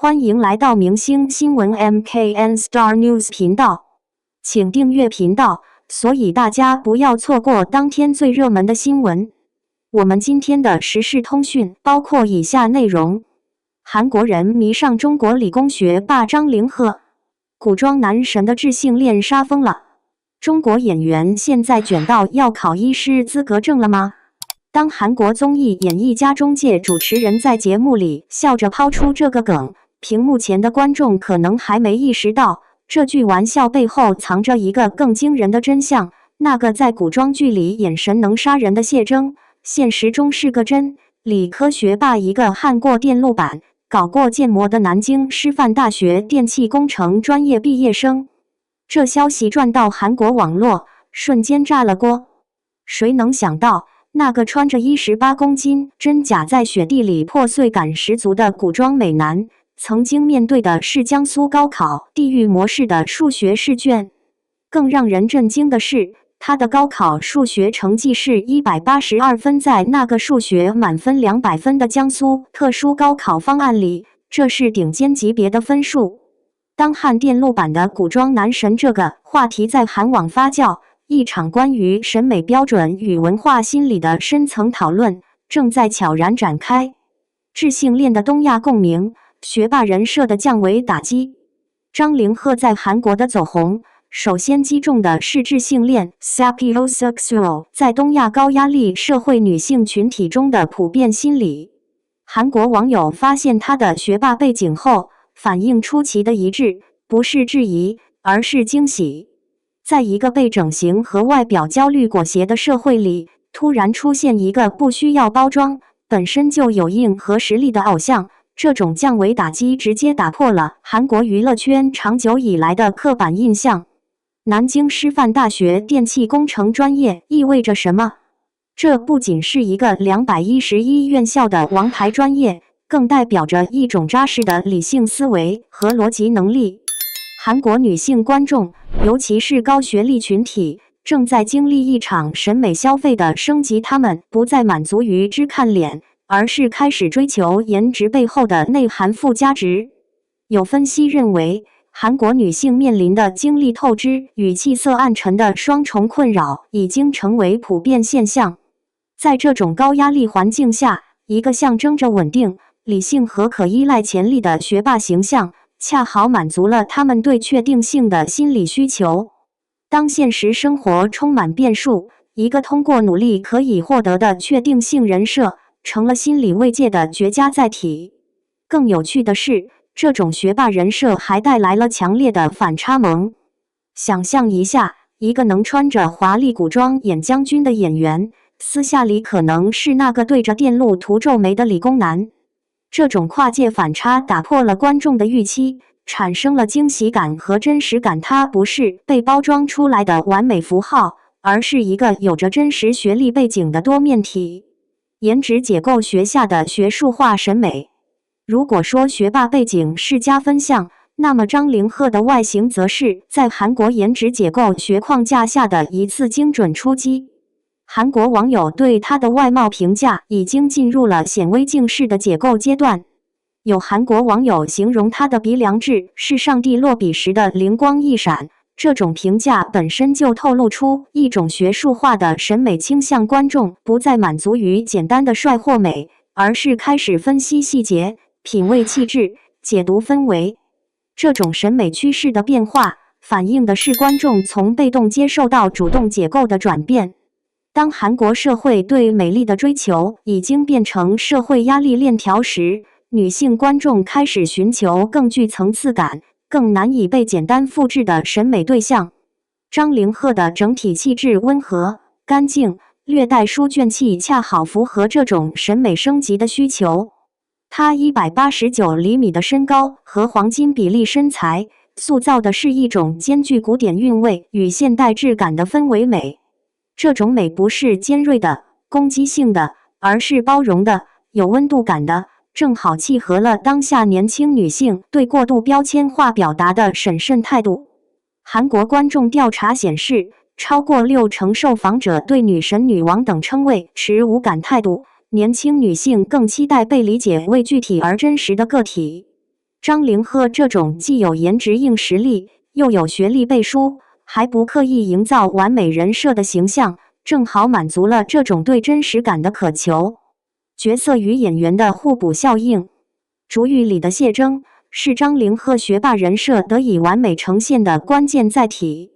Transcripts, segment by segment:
歡迎來到明星新聞 MKN Star News 頻道，請訂閱頻道，所以大家不要錯過當天最熱門的新聞。我們今天的時事通訊包括以下內容：韓國人迷上中國理工學霸張凌赫，古裝男神的智性戀殺瘋了。中國演員現在捲到要考醫師資格證了嗎？當韓國綜藝演藝家中介主持人在節目裡笑着拋出這個梗，屏幕前的觀眾可能還沒意識到，這句玩笑背後藏着一個更驚人的真相。那個在古裝劇裡眼神能殺人的謝崢，現實中是個真理科學霸，一個焊過電路板、搞過建模的南京師範大學電氣工程專業畢業生。這消息傳到韓國網絡，瞬間炸了鍋。誰能想到，那個穿着18公斤真假在雪地裡破碎感十足的古裝美男，曾經面對的是江蘇高考地獄模式的數學試卷。更讓人震驚的是，他的高考數學成績是182分，在那個數學滿分200分的江蘇特殊高考方案裡，這是頂尖級別的分數。當焊電路板的古裝男神這個話題在韓網發酵，一場關於審美標準與文化心理的深層討論正在悄然展開。智性戀的東亞共鳴，學霸人設的降維打擊。張凌赫在韓國的走紅，首先擊中的是智性戀 sapiosexual 在東亞高壓力社會女性群體中的普遍心理。韓國網友發現他的學霸背景後，反應出奇的一致，不是質疑，而是驚喜。在一個被整形和外表焦慮裹挾的社會裡，突然出現一個不需要包裝、本身就有硬核實力的偶像，這種降維打擊直接打破了韓國娛樂圈長久以來的刻板印象。南京師範大學電氣工程專業意味着什麼？這不僅是一個211院校的王牌專業，更代表着一種扎實的理性思維和邏輯能力。韓國女性觀眾，尤其是高學歷群體，正在經歷一場審美消費的升級，她們不再滿足於只看臉，而是開始追求顏值背後的內涵附加值。有分析認為，韓國女性面臨的精力透支與氣色暗沉的雙重困擾已經成為普遍現象。在這種高壓力環境下，一個象徵着穩定、理性和可依賴潛力的學霸形象，恰好滿足了他們對確定性的心理需求。當現實生活充滿變數，一個通過努力可以獲得的確定性人設，成了心理慰藉的絕佳載體。更有趣的是，這種學霸人設還帶來了強烈的反差萌。想象一下，一個能穿着華麗古裝演將軍的演員，私下裡可能是那個對着電路塗皺眉的理工男。這種跨界反差打破了觀眾的預期，產生了驚喜感和真實感。它不是被包裝出來的完美符號，而是一個有着真實學歷背景的多面體。顏值解構學下的學術化審美。如果說學霸背景是加分項，那麼張凌赫的外形則是在韓國顏值解構學框架下的一次精準出擊。韓國網友對他的外貌評價已經進入了顯微鏡式的解構階段。有韓國網友形容他的鼻梁質是上帝落筆時的靈光一閃，這種評價本身就透露出一種學術化的審美傾向。觀眾不再滿足於簡單的帥或美，而是開始分析細節、品味氣質、解讀氛圍。這種審美趨勢的變化，反映的是觀眾從被動接受到主動解構的轉變。當韓國社會對美麗的追求已經變成社會壓力鏈條時，女性觀眾開始尋求更具層次感、更難以被簡單複製的審美對象。張凌赫的整體氣質溫和、乾淨，略帶書卷氣，恰好符合這種審美升級的需求。她189厘米的身高和黃金比例身材，塑造的是一種兼具古典韻味與現代質感的氛圍美。這種美不是尖銳的、攻擊性的，而是包容的、有溫度感的，正好契合了當下年輕女性對過度標籤化表達的審慎態度。韓國觀眾調查顯示，超過60%受訪者對女神、女王等稱謂持無感態度，年輕女性更期待被理解為具體而真實的個體。張凌赫這種既有顏值硬實力，又有學歷背書，還不刻意營造完美人設的形象，正好滿足了這種對真實感的渴求。角色與演員的互補效應，竹獄裡的謝崢是張凌赫學霸人設得以完美呈現的關鍵載體。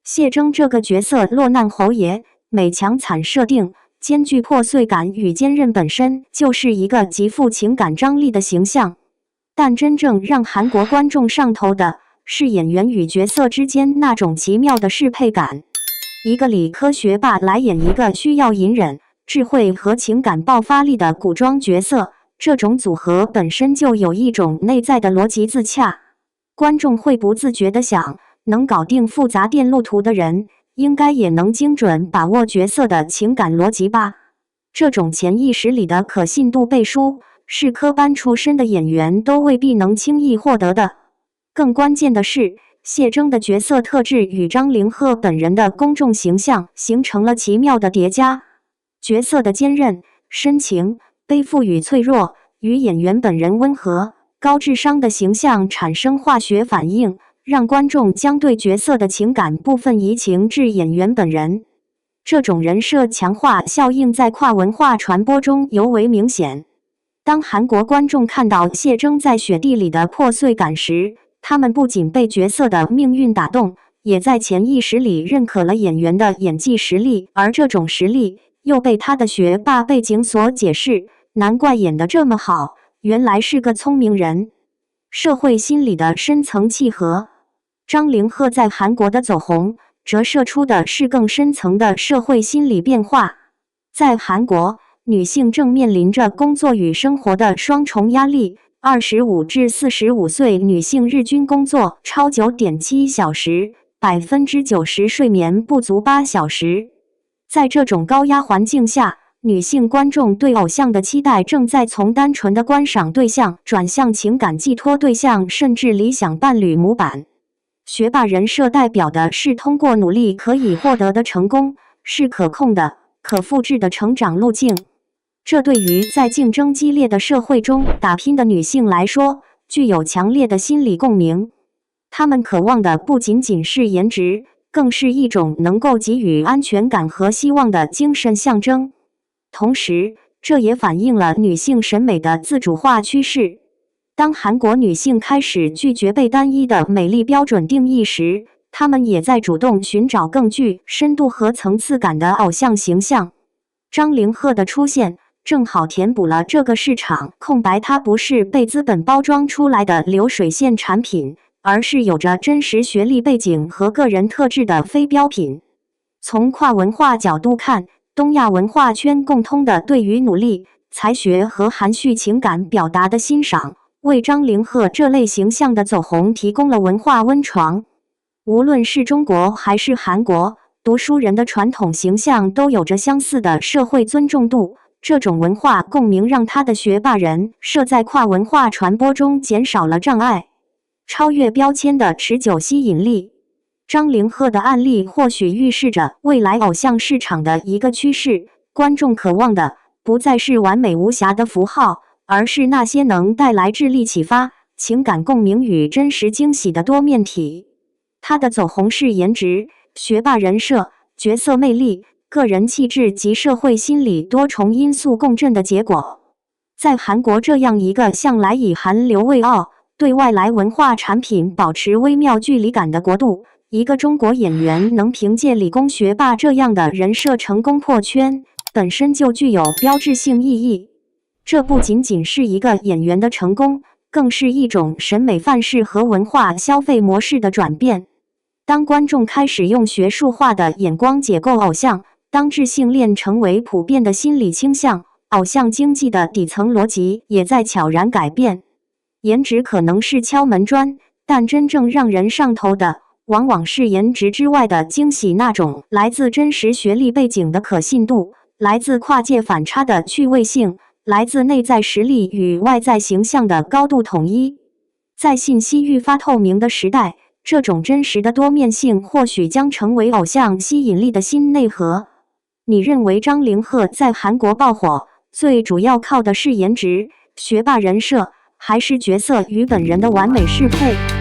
謝崢這個角色落難侯爺，美強慘設定，兼具破碎感與堅韌，本身就是一個極富情感張力的形象。但真正讓韓國觀眾上頭的是演員與角色之間那種奇妙的適配感。一個理科學霸來演一個需要隱忍、智慧和情感爆發力的古裝角色，這種組合本身就有一種內在的邏輯自洽。觀眾會不自覺地想，能搞定複雜電路圖的人，應該也能精準把握角色的情感邏輯吧？這種潛意識裡的可信度背書，是科班出身的演員都未必能輕易獲得的。更關鍵的是，謝崢的角色特質與張凌赫本人的公眾形象形成了奇妙的疊加。角色的堅韌、深情、背負與脆弱，與演員本人溫和、高智商的形象產生化學反應，讓觀眾將對角色的情感部分移情至演員本人。這種人設強化效應在跨文化傳播中尤為明顯。當韓國觀眾看到謝崢在雪地裡的破碎感時，他們不僅被角色的命運打動，也在潛意識裡認可了演員的演技實力，而這種實力又被他的學霸背景所解釋，難怪演得這麼好，原來是個聰明人。社會心理的深層契合，張凌赫在韓國的走紅，折射出的是更深層的社會心理變化。在韓國，女性正面臨着工作與生活的雙重壓力。25至45歲女性日均工作超 9.7 小時 ，90% 睡眠不足8小時。在這種高壓環境下，女性觀眾對偶像的期待正在從單純的觀賞對象轉向情感寄託對象，甚至理想伴侶模板。學霸人設代表的是通過努力可以獲得的成功，是可控的、可複製的成長路徑。這對於在競爭激烈的社會中打拼的女性來說，具有強烈的心理共鳴。她們渴望的不僅僅是顏值，更是一種能夠給予安全感和希望的精神象徵。同時，這也反映了女性審美的自主化趨勢。當韓國女性開始拒絕被單一的美麗標準定義時，她們也在主動尋找更具深度和層次感的偶像形象。張凌赫的出現正好填補了這個市場空白，它不是被資本包裝出來的流水線產品，而是有着真實學歷背景和個人特質的非標品。從跨文化角度看，東亞文化圈共通的對於努力、才學和含蓄情感表達的欣賞，為張凌赫這類形象的走紅提供了文化溫床。無論是中國還是韓國，讀書人的傳統形象都有着相似的社會尊重度。這種文化共鳴讓他的學霸人設在跨文化傳播中減少了障礙，超越標籤的持久吸引力。張凌赫的案例或許預示着未來偶像市場的一個趨勢，觀眾渴望的不再是完美無瑕的符號，而是那些能帶來智力啟發、情感共鳴與真實驚喜的多面體。他的走紅是顏值、學霸人設、角色魅力、個人氣質及社會心理多重因素共振的結果。在韓國這樣一個向來以韓流為傲、對外來文化產品保持微妙距離感的國度，一個中國演員能憑借理工學霸這樣的人設成功破圈，本身就具有標誌性意義。這不僅僅是一個演員的成功，更是一種審美範式和文化消費模式的轉變。當觀眾開始用學術化的眼光解構偶像，當智性戀成為普遍的心理傾向，偶像經濟的底層邏輯也在悄然改變。顏值可能是敲門磚，但真正讓人上頭的，往往是顏值之外的驚喜，那種來自真實學歷背景的可信度，來自跨界反差的趣味性，來自內在實力與外在形象的高度統一。在信息愈發透明的時代，這種真實的多面性或許將成為偶像吸引力的新內核。你認為張凌赫在韓國爆火，最主要靠的是顏值、學霸人設，還是角色與本人的完美適配？